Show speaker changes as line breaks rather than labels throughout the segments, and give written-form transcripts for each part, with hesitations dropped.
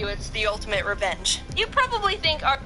you it's the ultimate revenge. You probably think our...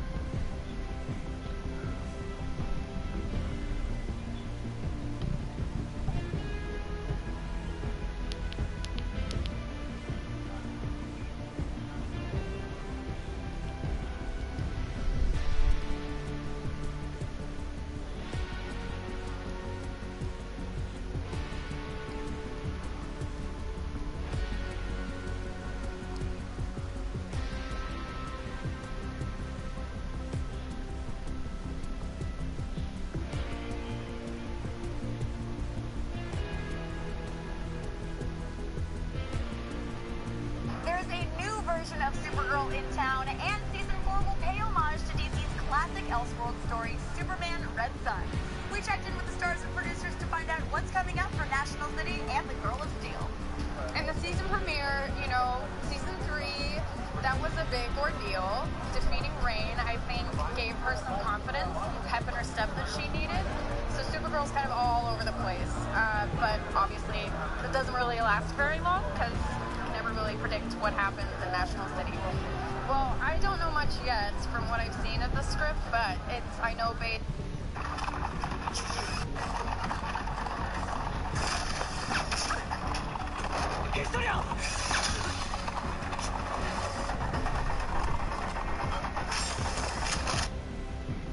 Of Supergirl in town, and season 4 will pay homage to DC's classic Elseworld story, Superman Red Sun. We checked in with the stars and producers to find out what's coming up for National City and the Girl of Steel.
And the season premiere, you know, season 3, that was a big ordeal. Defeating Reign, I think, gave her some confidence and pep in her step that she needed. So Supergirl's kind of all over the place. But obviously, it doesn't really last very long because really predict what happens in National City. Well, I don't know much yet from what I've seen of the script, but it's, I know, based...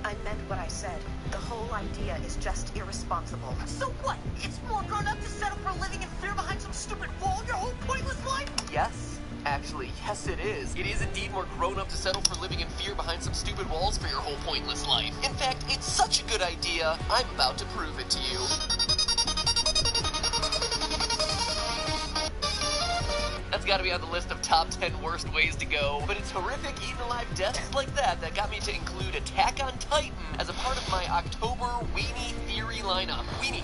I meant what I said. The whole idea is just irresponsible.
So what? It's more grown up to settle for living in fear behind some stupid wall your whole pointless life?
Yes. Actually, yes it is. It is indeed more grown up to settle for living in fear behind some stupid walls for your whole pointless life. In fact, it's such a good idea, I'm about to prove it to you. That's gotta be on the list of top 10 worst ways to go. But it's horrific, eaten alive deaths like that got me to include Attack on Titan as a part of my October Weenie Theory lineup. Weenie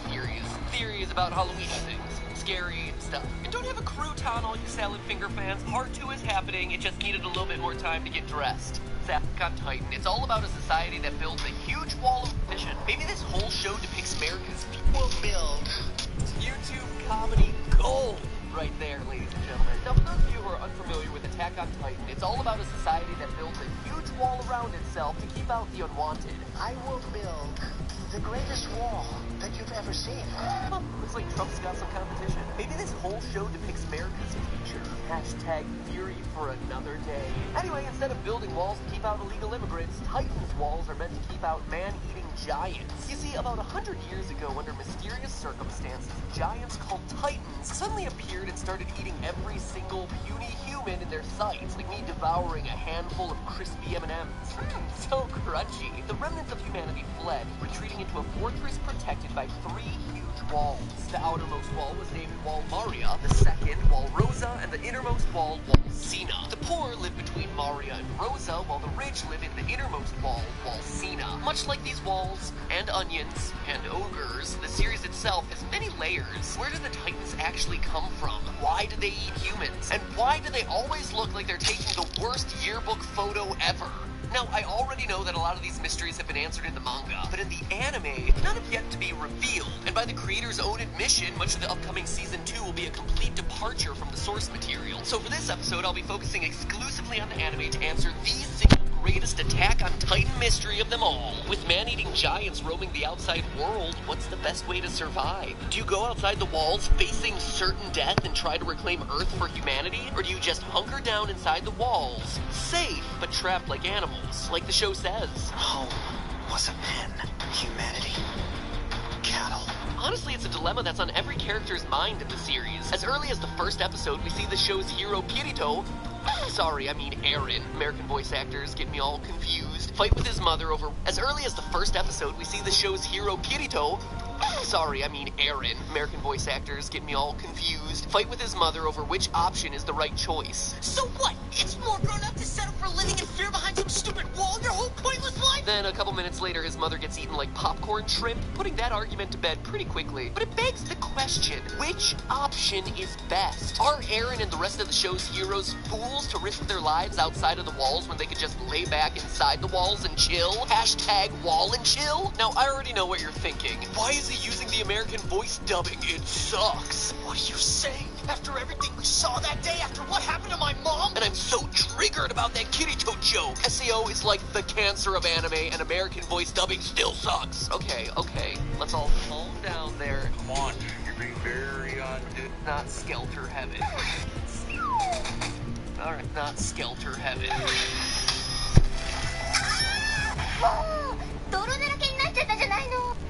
theories about Halloween things. Scary stuff. And don't have a crouton, all you salad finger fans. Part 2 is happening, it just needed a little bit more time to get dressed. Attack on Titan. It's all about a society that builds a huge wall of division. Maybe this whole show depicts America's people build. It's YouTube comedy gold right there, ladies and gentlemen. Now, for those of you who are unfamiliar with Attack on Titan, it's all about a society that builds a huge wall around itself to keep out the unwanted.
I will build the greatest wall that you've ever seen.
Huh, looks like Trump's got some competition. Maybe this whole show depicts America's future. Hashtag theory for another day. Anyway, instead of building walls to keep out illegal immigrants, Titan's walls are meant to keep out man-eating giants. You see, about 100 years ago, under mysterious circumstances, giants called Titans suddenly appeared and started eating every single puny human in their sights, like me devouring a handful of crispy M&Ms. So crunchy. The remnants of humanity fled, retreating into a fortress protected by 3 huge walls. The outermost wall was named Wall Maria, the second, Wall Rosa, and the innermost wall, Wall Sina. The poor live between Maria and Rosa, while the rich live in the innermost wall, Wall Sina. Much like these walls, and onions, and ogres, the series itself has many layers. Where do the Titans actually come from? Why do they eat humans? And why do they always look like they're taking the worst yearbook photo ever? Now, I already know that a lot of these mysteries have been answered in the manga, but in the anime, none have yet to be revealed. And by the creator's own admission, much of the upcoming Season 2 will be a complete departure from the source material. So for this episode, I'll be focusing exclusively on the anime to answer the single greatest Attack on Titan mystery of them all. With man-eating giants roaming the outside world, what's the best way to survive? Do you go outside the walls facing certain death and try to reclaim Earth for humanity? Or do you just hunker down inside the walls, safe but trapped like animals, like the show says?
Home was a pen. Humanity. Cattle.
Honestly, it's a dilemma that's on every character's mind in the series. As early as the first episode, we see the show's hero Kirito, sorry, I mean Eren. American voice actors get me all confused. Fight with his mother over... As early as the first episode, we see the show's hero Kirito... Sorry, I mean Eren. American voice actors get me all confused. Fight with his mother over which option is the right choice.
So what? It's more grown up to settle for living in fear behind some stupid wall your whole pointless life?
Then a couple minutes later, his mother gets eaten like popcorn shrimp, putting that argument to bed pretty quickly. But it begs the question, which option is best? Are Eren and the rest of the show's heroes fools to risk their lives outside of the walls when they could just lay back inside the walls and chill? Hashtag wall and chill? Now, I already know what you're thinking. Why is he using the American voice dubbing? It sucks.
What are you saying? After everything we saw that day, after what happened to my mom?
And I'm so triggered about that kitty toad joke. SAO is like the cancer of anime, and American voice dubbing still sucks. Okay, let's all calm down there.
Come on, you're being very
Not Skelter Heaven. Alright, not Skelter Heaven.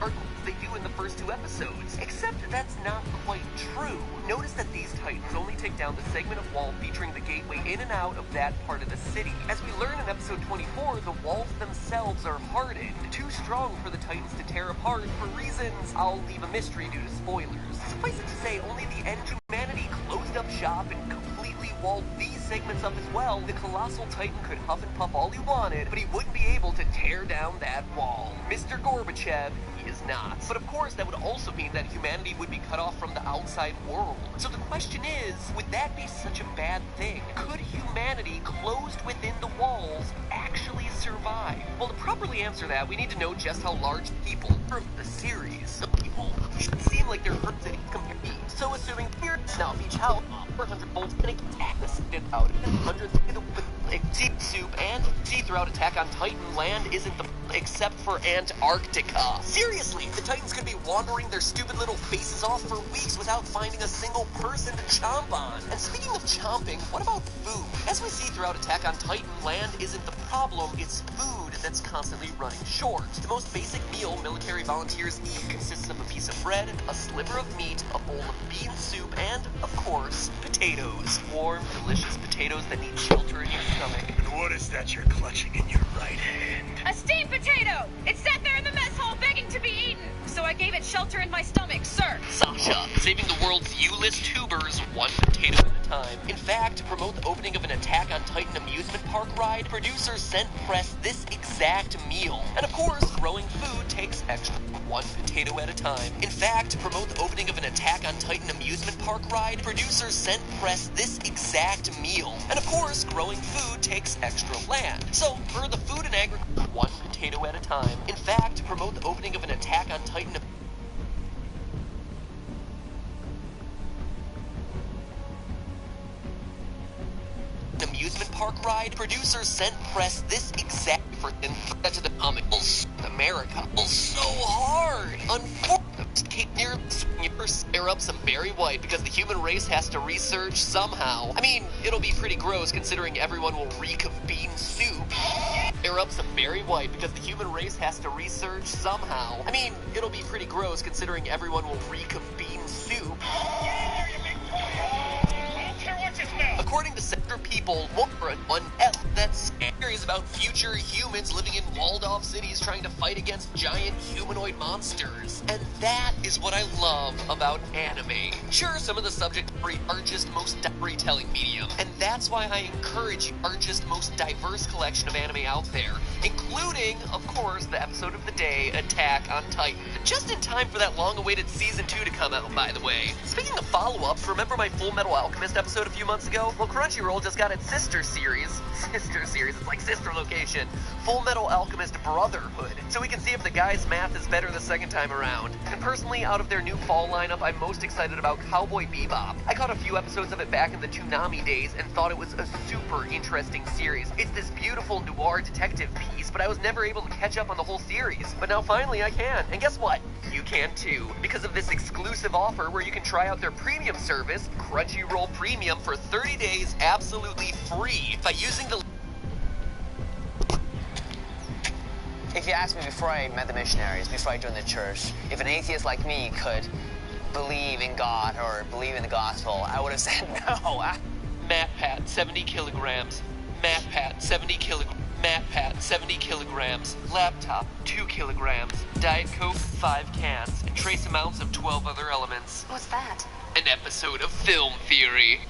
Or they do in the first 2 episodes. Except that's not quite true. Notice that these Titans only take down the segment of wall featuring the gateway in and out of that part of the city. As we learn in episode 24, the walls themselves are hardened, too strong for the Titans to tear apart for reasons I'll leave a mystery due to spoilers. Suffice it to say, only the end humanity closed up shop and completely walled these segments up as well. The colossal Titan could huff and puff all he wanted, but he wouldn't be able to tear down that wall. Mr. Gorbachev, he is not. But of course, that would also mean that humanity would be cut off from the outside world. So the question is, would that be such a bad thing? Could humanity closed within the walls actually survive? Well, to properly answer that, we need to know just how large people are the series. Some people should seem like they're hurt that compared to me. So assuming here now each house 400 volts and attack the sit out and hundreds of sea soup and see throughout Attack on Titan, land isn't the except for Antarctica. Seriously, the Titans could be wandering their stupid little faces off for weeks without finding a single person to chomp on. And speaking of chomping, what about food? As we see throughout Attack on Titan, land isn't the problem, it's food that's constantly running short. The most basic meal military volunteers eat consists of a piece of bread, a sliver of meat, a bowl of bean soup, and, of course, potatoes. Warm, delicious potatoes that need shelter in your stomach.
And what is that you're clutching in your right hand?
A steamed potato! It sat there in the mess hall begging to be eaten, so I gave it shelter in my stomach, sir.
Sasha, saving the world's U-list tubers one potato at a time. In fact, to promote the opening of an Attack on Titan amusement park ride, producers sent press this exact meal. And of course, growing food takes extra one potato at a time. In fact, to promote the opening of an Attack on Titan amusement park ride, producers sent press this exact meal. And of course, growing food takes extra land. So, for the food and agriculture, one potato at a time. In fact, to promote the opening of an Attack on Titan amusement park ride, producers sent press this exact to the comic America so hard. Unfortunately, stir up some berry white because the human race has to research somehow. I mean, it'll be pretty gross considering everyone will reek of bean soup. Stir up some berry white because the human race has to research somehow. I mean, it'll be pretty gross considering everyone will reek of bean soup. According to Sector People, one that's series about future humans living in walled-off cities trying to fight against giant humanoid monsters. And that is what I love about anime. Sure, some of the subject are just most storytelling medium, and that's why I encourage our just most diverse collection of anime out there, including, of course, the episode of the day, Attack on Titan. Just in time for that long-awaited Season 2 to come out, by the way. Speaking of follow-ups, remember my Full Metal Alchemist episode a few months ago? Well, Crunchyroll just got its sister series, it's like sister location, Full Metal Alchemist Brotherhood, so we can see if the guy's math is better the second time around. And personally, out of their new fall lineup, I'm most excited about Cowboy Bebop. I caught a few episodes of it back in the Toonami days and thought it was a super interesting series. It's this beautiful noir detective piece, but I was never able to catch up on the whole series. But now finally I can. And guess what? You can too, because of this exclusive offer where you can try out their premium service, Crunchyroll Premium, for 30 days absolutely free by using the...
If you asked me before I met the missionaries, before I joined the church, if an atheist like me could believe in God or believe in the gospel, I would have said no.
MatPat, 70 kilograms. MatPat, 70 kilograms. MatPat, 70 kilograms. Laptop, 2 kilograms. Diet Coke, 5 cans. And trace amounts of 12 other elements.
What's that?
An episode of Film Theory.